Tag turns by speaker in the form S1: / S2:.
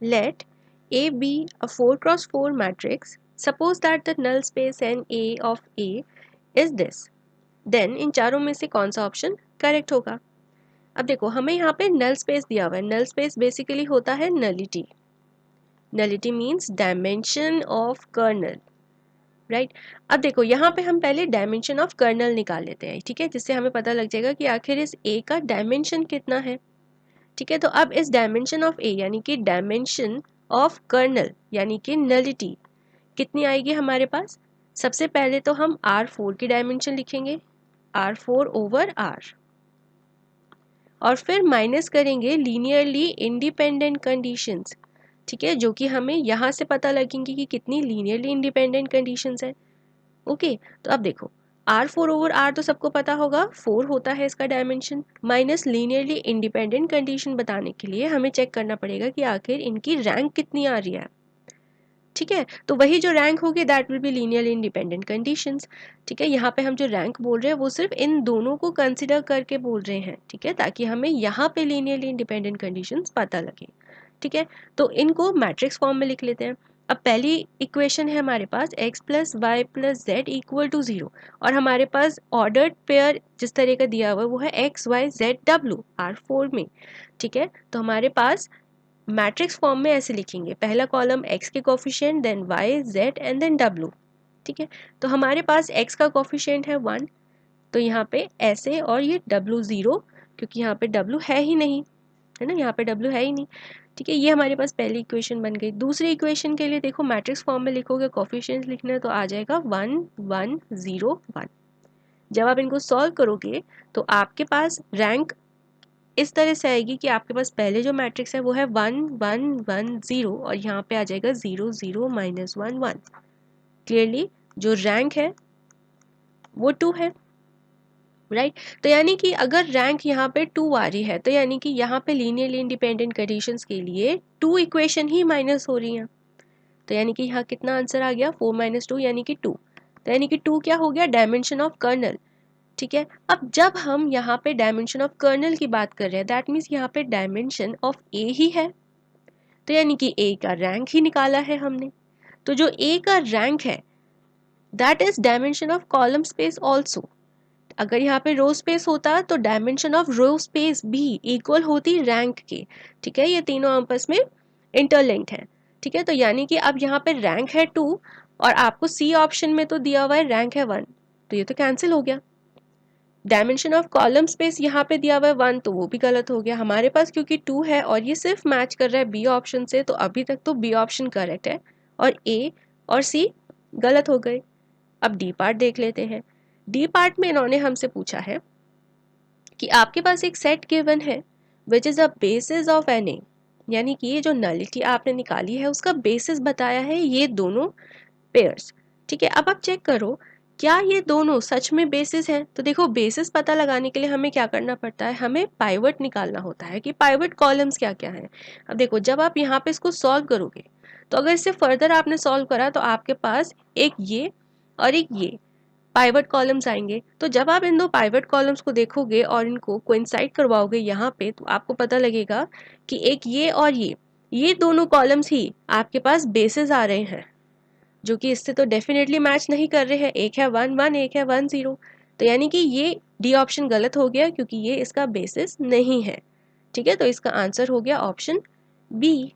S1: Let A be a 4x4 matrix. Suppose that the null space n A of A is this. Then इन चारों में से कौन सा option correct होगा? अब देखो हमें यहाँ पे नल स्पेस दिया हुआ है. नल स्पेस बेसिकली होता है nullity. Nullity means dimension of kernel, right. अब देखो यहाँ पे हम पहले डायमेंशन ऑफ कर्नल निकाल लेते हैं, ठीक है, जिससे हमें पता लग जाएगा कि आखिर इस ए का डायमेंशन कितना है. ठीक है, तो अब इस डायमेंशन ऑफ ए यानी कि डायमेंशन ऑफ कर्नल यानी कि नलिटी कितनी आएगी हमारे पास? सबसे पहले तो हम R4 की डायमेंशन लिखेंगे, R4 ओवर R, और फिर माइनस करेंगे लीनियरली इंडिपेंडेंट कंडीशंस. ठीक है, जो कि हमें यहाँ से पता लगेंगी कि कितनी लीनियरली इंडिपेंडेंट कंडीशंस है. ओके, तो अब देखो R4 ओवर R तो सबको पता होगा 4 होता है इसका dimension, minus linearly independent condition बताने के लिए हमें चेक करना पड़ेगा कि आखिर इनकी रैंक कितनी आ रही है. ठीक है, तो वही जो रैंक होगी that will be linearly independent conditions. ठीक है, यहाँ पे हम जो रैंक बोल रहे हैं वो सिर्फ इन दोनों को कंसिडर करके बोल रहे हैं. ठीक है, ताकि हमें यहाँ पे लीनियरली इंडिपेंडेंट कंडीशंस पता लगे. ठीक है, तो इनको मैट्रिक्स फॉर्म में लिख लेते हैं. अब पहली इक्वेशन है हमारे पास x plus y plus z equal to 0, और हमारे पास ऑर्डर्ड पेयर जिस तरह का दिया हुआ है वो है x Y Z W R4 में. ठीक है, तो हमारे पास मैट्रिक्स फॉर्म में ऐसे लिखेंगे, पहला कॉलम x के coefficient, then y z and then w. ठीक है, तो हमारे पास x का कोफिशिएंट है 1, तो यहाँ पे ऐसे, और ये w 0 क्योंकि यहाँ पे w है ही नहीं, है ना, यहाँ पे w है ही नहीं. ठीक है, ये हमारे पास पहली इक्वेशन बन गई. दूसरी इक्वेशन के लिए देखो मैट्रिक्स फॉर्म में लिखोगे, कोफिशिएंट्स लिखना है तो आ जाएगा 1 1 0 1. जब आप इनको सॉल्व करोगे तो आपके पास रैंक इस तरह से आएगी कि आपके पास पहले जो मैट्रिक्स है वो है 1 1 1 0, और यहाँ पे आ जाएगा 0 0 माइनस 1 1. क्लियरली जो रैंक है वो 2 है, राइट. तो यानी कि अगर रैंक यहाँ पे 2 आ रही है तो यानी कि यहाँ पे लीनियरली इंडिपेंडेंट कंडीशंस के लिए 2 इक्वेशन ही माइनस हो रही हैं. तो यानी कि यहाँ कितना आंसर आ गया? 4 माइनस 2 यानी कि 2. तो यानी कि 2 क्या हो गया? Dimension of kernel. ठीक है, अब जब हम यहाँ पे डायमेंशन ऑफ कर्नल की बात कर रहे हैं दैट मीन्स यहाँ पे डायमेंशन ऑफ ए ही है, तो यानी कि ए का रैंक ही निकाला है हमने. तो जो ए का रैंक है that is dimension of column space also. अगर यहाँ पे रो स्पेस होता तो डायमेंशन ऑफ रो स्पेस भी इक्वल होती रैंक के. ठीक है, ये तीनों आपस में इंटरलिंक्ड है. ठीक है, तो यानी कि अब यहाँ पे रैंक है 2 और आपको सी ऑप्शन में तो दिया हुआ है रैंक है 1, तो ये तो कैंसिल हो गया. डायमेंशन ऑफ कॉलम स्पेस यहाँ पे दिया हुआ है 1, तो वो भी गलत हो गया हमारे पास क्योंकि 2 है और ये सिर्फ मैच कर रहा है बी ऑप्शन से, तो अभी तक तो बी ऑप्शन करेक्ट है और ए और सी गलत हो गए. अब डी पार्ट देख लेते हैं. डी पार्ट में इन्होंने हमसे पूछा है कि आपके पास एक सेट गिवन है which is a basis of an A, यानी कि ये जो नलिटी आपने निकाली है उसका बेसिस बताया है ये दोनों पेयर्स. ठीक है, अब आप चेक करो क्या ये दोनों सच में बेसिस हैं. तो देखो बेसिस पता लगाने के लिए हमें क्या करना पड़ता है, हमें पाइवट निकालना होता है कि पाइवट कॉलम्स क्या क्या हैं. अब देखो जब आप यहाँ पे इसको सॉल्व करोगे तो अगर इससे फर्दर आपने सॉल्व करा तो आपके पास एक ये और एक ये पाइवट कॉलम्स आएंगे. तो जब आप इन दो पाइवट कॉलम्स को देखोगे और इनको कोइंसाइड करवाओगे यहाँ पे तो आपको पता लगेगा कि एक ये और ये दोनों कॉलम्स ही आपके पास बेसिस आ रहे हैं, जो कि इससे तो डेफिनेटली मैच नहीं कर रहे हैं. एक है 1 1, एक है 1 0, तो यानी कि ये डी ऑप्शन गलत हो गया क्योंकि ये इसका बेसिस नहीं है. ठीक है, तो इसका आंसर हो गया ऑप्शन बी.